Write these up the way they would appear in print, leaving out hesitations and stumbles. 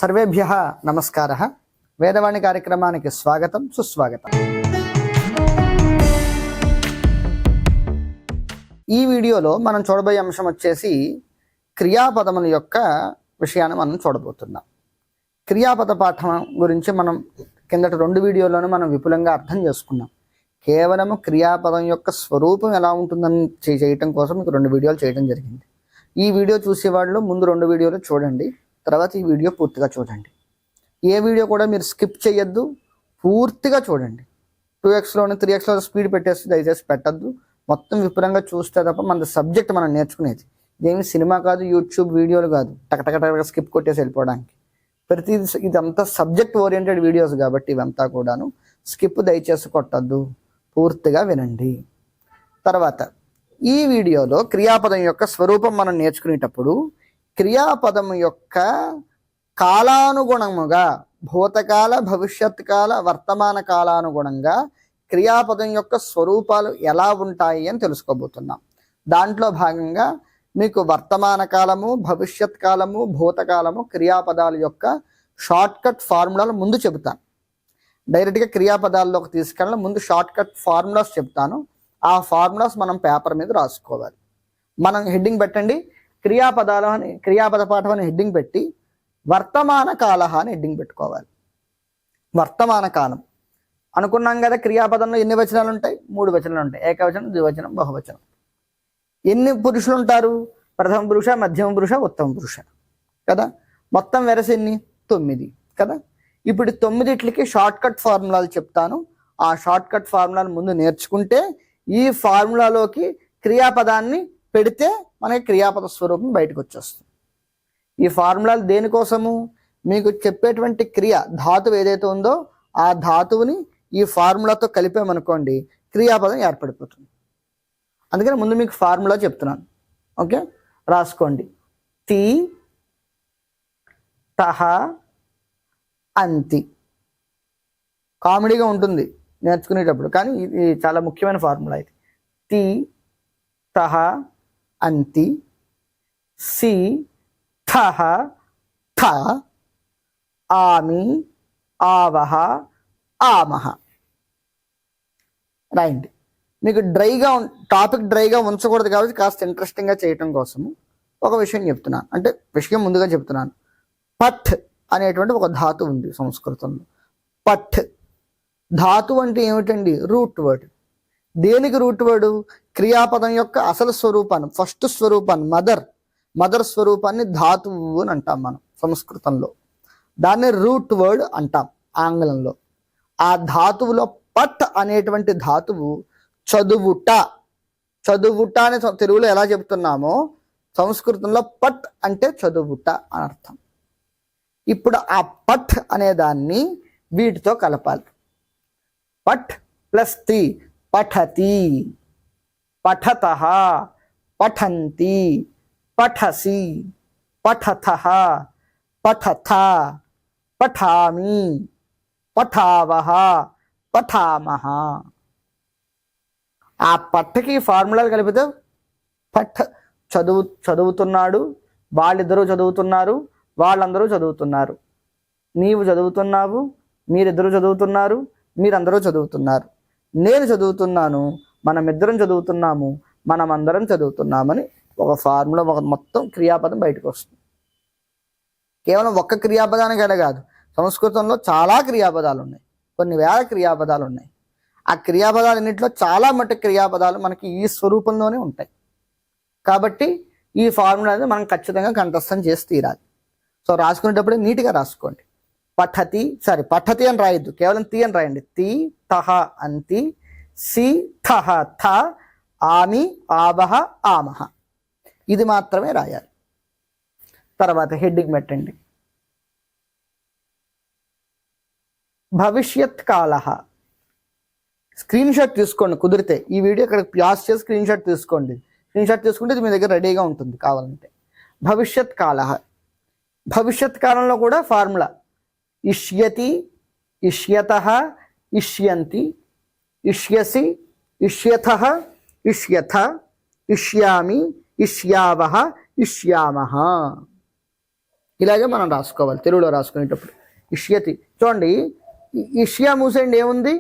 సర్వేభ్యః నమస్కారः. వేదవాణి కార్యక్రమానికి స్వాగతం, సుస్వాగతం. ఈ వీడియోలో మనం చూడబోయే అంశం వచ్చేసి క్రియాపదముల యొక్క విషయాన్ని మనం చూడబోతున్నాం. క్రియాపద పాఠం గురించి మనం కిందటి 2 వీడియోలను మనం విపులంగా అర్థం చేసుకున్నాం. కేవలము క్రియాపదం యొక్క స్వరూపం ఎలా ఉంటుందని చేయటం కోసం మీకు 2 వీడియోలు చేయడం జరిగింది. ఈ వీడియో చూసేవాళ్ళు ముందు 2 వీడియోలు చూడండి, తర్వాత ఈ వీడియో పూర్తిగా చూడండి. ఏ వీడియో కూడా మీరు స్కిప్ చేయొద్దు, పూర్తిగా చూడండి. 2xలోని 3xలో స్పీడ్ పెట్టేసి దయచేసి పెట్టద్దు. మొత్తం విపులంగా చూస్తే తప్ప మన సబ్జెక్ట్ మనం నేర్చుకునేది ఇదేమి సినిమా కాదు, యూట్యూబ్ వీడియోలు కాదు టకటకటగా స్కిప్ కొట్టేసి వెళ్ళిపోవడానికి. ఇదంతా సబ్జెక్ట్ ఓరియంటెడ్ వీడియోస్ కాబట్టి ఇవంతా కూడాను స్కిప్ దయచేసి కొట్టద్దు, పూర్తిగా వినండి. తర్వాత ఈ వీడియోలో క్రియాపదం యొక్క స్వరూపం మనం నేర్చుకునేటప్పుడు క్రియాపదం యొక్క కాలానుగుణముగా భూతకాల, భవిష్యత్ కాల, వర్తమాన కాలానుగుణంగా క్రియాపదం యొక్క స్వరూపాలు ఎలా ఉంటాయి అని తెలుసుకోబోతున్నాం. దాంట్లో భాగంగా మీకు వర్తమాన కాలము, భవిష్యత్ కాలము, భూతకాలము క్రియాపదాల యొక్క షార్ట్కట్ ఫార్ములాలు ముందు చెబుతాను. డైరెక్ట్గా క్రియాపదాల్లోకి తీసుకెళ్ళడం ముందు షార్ట్కట్ ఫార్ములాస్ చెప్తాను. ఆ ఫార్ములాస్ మనం పేపర్ మీద రాసుకోవాలి. మనం హెడ్డింగ్ పెట్టండి, క్రియాపదాలు అని, క్రియాపద పాఠం అని హెడ్డింగ్ పెట్టి వర్తమాన కాల అని హెడ్డింగ్ పెట్టుకోవాలి. వర్తమాన కాలం అనుకున్నాం కదా. క్రియాపదంలో ఎన్ని వచనాలు ఉంటాయి? 3 వచనాలు ఉంటాయి. ఏకవచనం, ద్వివచనం, బహువచనం. ఎన్ని పురుషులు ఉంటారు? ప్రథమ పురుష, మధ్యమ పురుష, ఉత్తమ పురుష కదా. మొత్తం వెరసి ఎన్ని? 9 కదా. ఇప్పుడు 9టికి షార్ట్కట్ ఫార్ములాలు చెప్తాను. ఆ షార్ట్కట్ ఫార్ములాలు ముందు నేర్చుకుంటే ఈ ఫార్ములాలోకి క్రియాపదాన్ని పెడితే మనకి క్రియాపద స్వరూపం బయటకు వచ్చేస్తుంది. ఈ ఫార్ములాలు దేనికోసము? మీకు చెప్పేటువంటి క్రియ ధాతువు ఏదైతే ఉందో ఆ ధాతువుని ఈ ఫార్ములాతో కలిపామనుకోండి, క్రియాపదం ఏర్పడిపోతుంది. అందుకని ముందు మీకు ఫార్ములా చెప్తున్నాను. ఓకే, రాసుకోండి. తి తహ అంతి. కామెడీగా ఉంటుంది నేర్చుకునేటప్పుడు, కానీ ఇది చాలా ముఖ్యమైన ఫార్ములా. ఇది తి తహ అంతి, సి థహ థ, ఆమి ఆవహ ఆమహ. రాయండి. మీకు టాపిక్ డ్రైగా ఉంచకూడదు కాబట్టి కాస్త ఇంట్రెస్టింగ్గా చేయటం కోసము ఒక విషయం చెప్తున్నాను. అంటే విషయం ముందుగా చెప్తున్నాను. పఠ్ అనేటువంటి ఒక ధాతువు ఉంది సంస్కృతంలో. పఠ్ ధాతువు అంటే ఏమిటండి? Root word. దేనికి రూట్ వర్డ్? క్రియాపదం యొక్క అసలు స్వరూపాన్ని, ఫస్ట్ స్వరూపాన్ని, మదర్ స్వరూపాన్ని ధాతువు అని అంటాం మనం సంస్కృతంలో. దాన్ని రూట్ వర్డ్ అంటాం ఆంగ్లంలో. ఆ ధాతువులో పట్ అనేటువంటి ధాతువు చదువుట అని తెలుగులో ఎలా చెప్తున్నామో సంస్కృతంలో పట్ అంటే చదువుట అని అర్థం. ఇప్పుడు ఆ పట్ అనే దాన్ని వీటితో కలపాలి. పట్ ప్లస్ తి పఠతి, పఠతః, పఠంతి, పఠసి, పఠథః, పఠథ, పఠామి, పఠావహ, పఠామహ. ఆ పట్టకి ఫార్ములాలు కలిపితే పఠ్ చదువుతున్నాడు, వాళ్ళిద్దరూ చదువుతున్నారు, వాళ్ళందరూ చదువుతున్నారు, నీవు చదువుతున్నావు, మీరిద్దరూ చదువుతున్నారు, మీరందరూ చదువుతున్నారు, నేను చదువుతున్నాను, మనమిద్దరం చదువుతున్నాము, మనమందరం చదువుతున్నామని ఒక ఫార్ములా, ఒక మొత్తం క్రియాపదం బయటకు వస్తుంది. కేవలం ఒక్క క్రియాపదానికి కాదు, సంస్కృతంలో చాలా క్రియాపదాలు ఉన్నాయి, కొన్ని వేల క్రియాపదాలు ఉన్నాయి. ఆ క్రియాపదాలన్నింటిలో చాలా మటుకు క్రియాపదాలు మనకి ఈ స్వరూపంలోనే ఉంటాయి. కాబట్టి ఈ ఫార్ములా అనేది మనం ఖచ్చితంగా కంఠస్థం చేసి తీరాలి. సో రాసుకునేటప్పుడే నీట్గా రాసుకోండి. పఠతి అని రాయొద్దు, కేవలం తి అని రాయండి. తి తహ అంతి, సి థహ థ, ఆమి ఆవహ ఆమహ. ఇది మాత్రమే రాయాలి. తర్వాత హెడ్డింగ్ పెట్టండి. భవిష్యత్ కాల. స్క్రీన్ షాట్ తీసుకోండి కుదిరితే. ఈ వీడియో ఇక్కడ పాస్ చేసి స్క్రీన్ షాట్ తీసుకోండి. స్క్రీన్ షాట్ తీసుకుంటే ఇది మీ దగ్గర రెడీగా ఉంటుంది కావాలంటే. భవిష్యత్ కాల. భవిష్యత్ కాలంలో కూడా ఫార్ములా ఇష్యతి, ఇష్యతః, ఇష్యంతి, ఇష్యసి, ఇష్యథః, ఇష్యథ, ఇష్యామి, ఇష్యావహ, ఇష్యామః. ఇలాగే మనం రాసుకోవాలి తెలుగులో రాసుకునేటప్పుడు. ఇష్యతి చూడండి, ఇష్యా మూసేయండి ఏముంది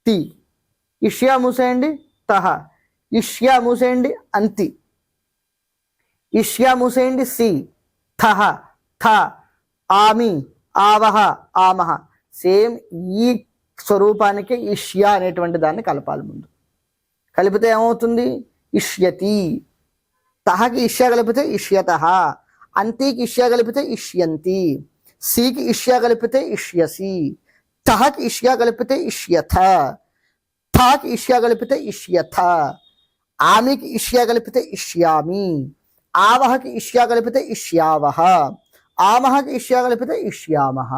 తి, ఇష్యా మూసేయండి తహ, ఇష్యా మూసేయండి అంతి, ఇష్యా మూసేయండి సి, థహ థ, ఆమి ఆవహ ఆమహ. సేమ్ ఈ స్వరూపానికి ఇష్యా అనేటువంటి దాన్ని కలపాలి ముందు. కలిపితే ఏమవుతుంది ఇష్యతి. తహకి ఇష్యా కలిపితే ఇష్యత, అంతికి ఇష్యా కలిపితే ఇష్యంతి, సికి ఇష్యా కలిపితే ఇష్యసి, తహకి ఇష్యా కలిపితే ఇష్యథ, థాకి ఇష్యా కలిపితే ఇష్యథ, ఆమికి ఇష్యా కలిపితే ఇష్యామి, ఆవహకి ఇష్యా కలిపితే ఇష్యావహ, ఆమహకి ఇష్యా కలిపితే ఇష్యామహ.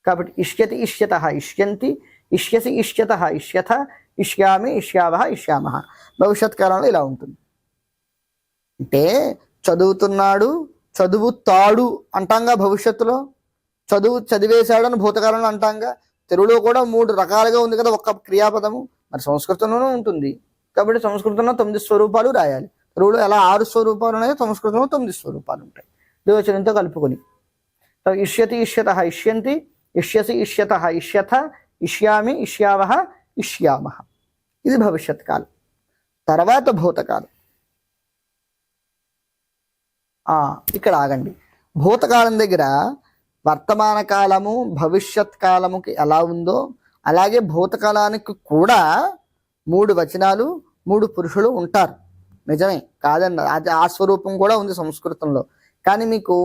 కాబట్టి ఇష్యతి ఇష్యత ఇష్యంతి, ఇష్యసి ఇష్యత ఇష్యథ, ఇష్యామి ఇష్యావహ ఇష్యామహ. భవిష్యత్ కాలంలో ఇలా ఉంటుంది. అంటే చదువుతున్నాడు, చదువుతాడు అంటాంగా భవిష్యత్తులో, చదువు చదివేశాడు అని భూతకాలంలో అంటాంగా. తెలుగులో కూడా 3 రకాలుగా ఉంది కదా ఒక్క క్రియాపదము, మరి సంస్కృతంలోనూ ఉంటుంది. కాబట్టి సంస్కృతంలో 9 స్వరూపాలు రాయాలి. తెలుగులో ఎలా 6 స్వరూపాలు ఉన్నాయో సంస్కృతంలో 9 స్వరూపాలు ఉంటాయి ద్వివచనంతో కలుపుకొని. ఇష్యతి ఇష్యత ఇష్యంతి, ఇష్యసి ఇష్యత ఇష్యథ, ఇష్యామి ఇష్యావహ ఇష్యామహ. ఇది భవిష్యత్ కాలం. తర్వాత భూతకాలం. ఇక్కడ ఆగండి. భూతకాలం దగ్గర వర్తమాన కాలము భవిష్యత్ కాలముకి ఎలా ఉందో అలాగే భూతకాలానికి కూడా 3 వచనాలు 3 పురుషులు ఉంటారు. నిజమే కాదండి, అది ఆ స్వరూపం కూడా ఉంది సంస్కృతంలో. కానీ మీకు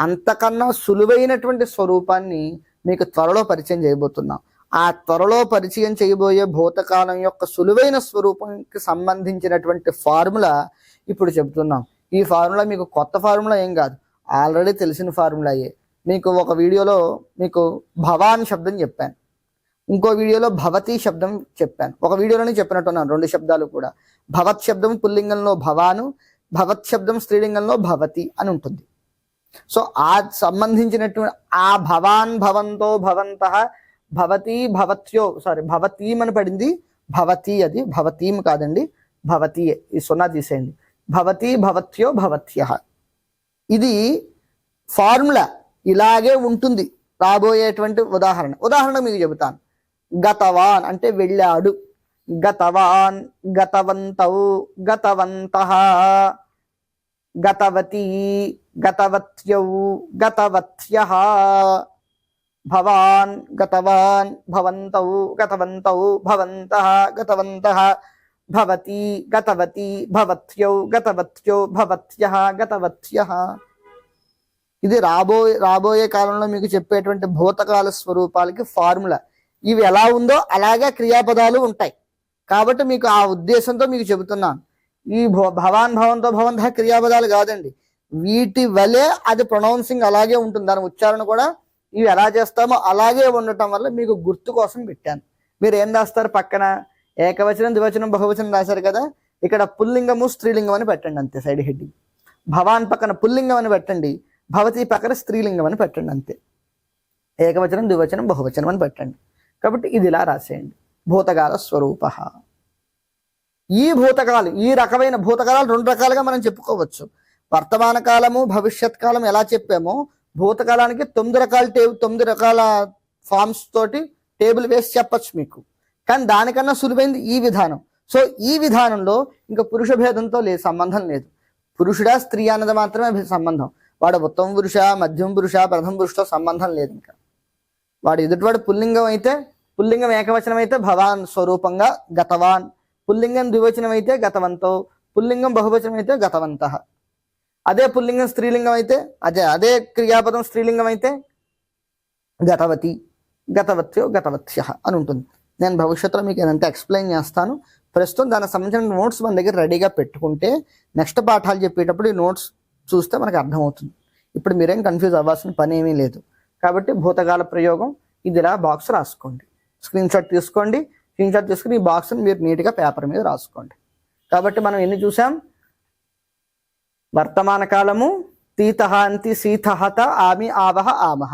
అంతకన్నా సులువైనటువంటి స్వరూపాన్ని మీకు త్వరలో పరిచయం చేయబోతున్నాం. ఆ త్వరలో పరిచయం చేయబోయే భూతకాలం యొక్క సులువైన స్వరూపానికి సంబంధించినటువంటి ఫార్ములా ఇప్పుడు చెబుతున్నాం. ఈ ఫార్ములా మీకు కొత్త ఫార్ములా ఏం కాదు, ఆల్రెడీ తెలిసిన ఫార్ములాయే. మీకు ఒక వీడియోలో మీకు భవాన్ శబ్దం చెప్పాను, ఇంకో వీడియోలో భవతి శబ్దం చెప్పాను. ఒక వీడియోలోనే చెప్పినట్టున్నాను 2 శబ్దాలు కూడా. భవత్ శబ్దం పుల్లింగంలో భవాను, భవత్ శబ్దం స్త్రీలింగంలో భవతి అని ఉంటుంది. సో ఆ సంబంధించినటువంటి ఆ భవాన్ భవంతో భవంతః భవతి భవత్యో భవతీం అని పడింది, భవతి అది భవతీం కాదండి, భవతి. ఈ 0 తీసేయండి. భవతి భవత్యో భవత్యః. ఇది ఫార్ములా ఇలాగే ఉంటుంది. రాబోయేటువంటి ఉదాహరణ మీకు చెబుతాను. గతవాన్ అంటే వెళ్ళాడు, గతవాన్ గతవంతౌ గతవంతః, గతవతి గతవత్యౌ గతవత్యః, భవాన్ గతవాన్ భవంతౌ గతవంతౌ భవంతః గతవంతః, భవతి గతవతి భవత్యౌ గతవత్యో భవత్యః గతవత్యః. ఇది రాబోయే కాలంలో మీకు చెప్పేటువంటి భూతకాల స్వరూపాలకి ఫార్ములా. ఇవి ఎలా ఉందో అలాగే క్రియాపదాలు ఉంటాయి. కాబట్టి మీకు ఆ ఉద్దేశంతో మీకు చెబుతున్నాను. ఈ భవాన్ భవంతో భవంతః క్రియాపదాలు కాదండి, వీటి వలె అది ప్రొనౌన్సింగ్ అలాగే ఉంటుంది. దాని ఉచ్చారణ కూడా ఇవి ఎలా చేస్తామో అలాగే ఉండటం వల్ల మీకు గుర్తు కోసం పెట్టాను. మీరు ఏం రాస్తారు పక్కన, ఏకవచనం ద్వివచనం బహువచనం రాశారు కదా, ఇక్కడ పుల్లింగము స్త్రీలింగం అని పెట్టండి అంతే. సైడ్ హెడ్డింగ్ భవాన్ పక్కన పుల్లింగం అని పెట్టండి, భవతి పక్కన స్త్రీలింగం అని పెట్టండి అంతే. ఏకవచనం ద్వివచనం బహువచనం అని పెట్టండి. కాబట్టి ఇది ఇలా రాసేయండి. భూతకాల స్వరూప. ఈ రకమైన భూతకాలాలు 2 రకాలుగా మనం చెప్పుకోవచ్చు. వర్తమాన కాలము భవిష్యత్ కాలం ఎలా చెప్పామో భూతకాలానికి 9 రకాల ఫార్మ్స్ తోటి టేబుల్ వేసి చెప్పచ్చు మీకు. కానీ దానికన్నా సులువైంది ఈ విధానం. సో ఈ విధానంలో ఇంకా పురుష భేదంతో సంబంధం లేదు. పురుషుడా స్త్రీ అన్నది మాత్రమే సంబంధం. వాడు ఉత్తమ పురుష మధ్యమ పురుష ప్రథమ పురుషతో సంబంధం లేదు. ఇంకా వాడు ఎదుటివాడు పుల్లింగం అయితే, పుల్లింగం ఏకవచనం అయితే భవాన్ స్వరూపంగా గతవాన్, పుల్లింగం ద్వివచనం అయితే గతవంతో, పుల్లింగం బహువచనం అయితే గతవంతః. అదే పుల్లింగం స్త్రీలింగం అయితే అదే క్రియాపదం స్త్రీలింగం అయితే గతవతి గతవత్యో గతవత్యః అని ఉంటుంది. నేను భవిష్యత్తులో మీకు ఏదంటే ఎక్స్ప్లెయిన్ చేస్తాను. ప్రస్తుతం దానికి సంబంధించిన నోట్స్ మన దగ్గర రెడీగా పెట్టుకుంటే నెక్స్ట్ పాఠాలు చెప్పేటప్పుడు ఈ నోట్స్ చూస్తే మనకు అర్థమవుతుంది. ఇప్పుడు మీరేం కన్ఫ్యూజ్ అవ్వాల్సిన పని ఏమీ లేదు. కాబట్టి భూతకాల ప్రయోగం ఇదిలా బాక్స్ రాసుకోండి, స్క్రీన్ షాట్ తీసుకోండి. స్క్రీన్ షాట్ తీసుకుని ఈ బాక్స్ని మీరు నీట్గా పేపర్ మీద రాసుకోండి. కాబట్టి మనం ఎన్ని చూసాం, వర్తమాన కాలము తీతః అంతి సీతహత ఆమి ఆవహ ఆమహ,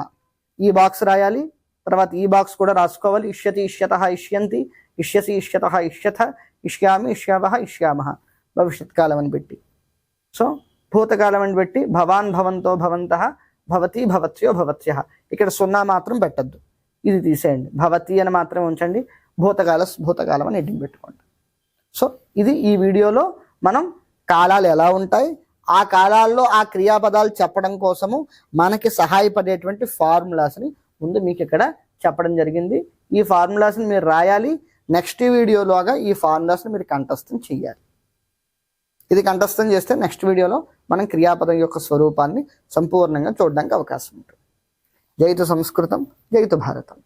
ఈ బాక్స్ రాయాలి. తర్వాత ఈ బాక్స్ కూడా రాసుకోవాలి. ఇష్యతి ఇష్యతః ఇష్యంతి, ఇష్యసి ఇష్యతః ఇష్యథ, ఇష్యామి ఇష్యావహ ఇష్యామహ, భవిష్యత్ కాలం అని పెట్టి. సో భూతకాలం అని పెట్టి భవాన్ భవంతో భవంతః భవతి భవత్యో భవత్యః, ఇక్కడ సున్నా మాత్రం పెట్టద్దు, ఇది తీసేయండి, భవతి అని మాత్రం ఉంచండి, భూతకాలం అని హెడ్డింగ్ పెట్టుకోండి. సో ఇది ఈ వీడియోలో మనం కాలాలు ఎలా ఉంటాయి, ఆ కాలాల్లో ఆ క్రియాపదాలు చెప్పడం కోసము మనకి సహాయపడేటువంటి ఫార్ములాస్ని ముందు మీకు ఇక్కడ చెప్పడం జరిగింది. ఈ ఫార్ములాస్ని మీరు రాయాలి. నెక్స్ట్ వీడియోలోగా ఈ ఫార్ములాస్ని మీరు కంఠస్థం చేయాలి. ఇది కంఠస్థం చేస్తే నెక్స్ట్ వీడియోలో మనం క్రియాపదం యొక్క స్వరూపాన్ని సంపూర్ణంగా చూడడానికి అవకాశం ఉంటుంది. జైతు సంస్కృతం, జైతు భారతం.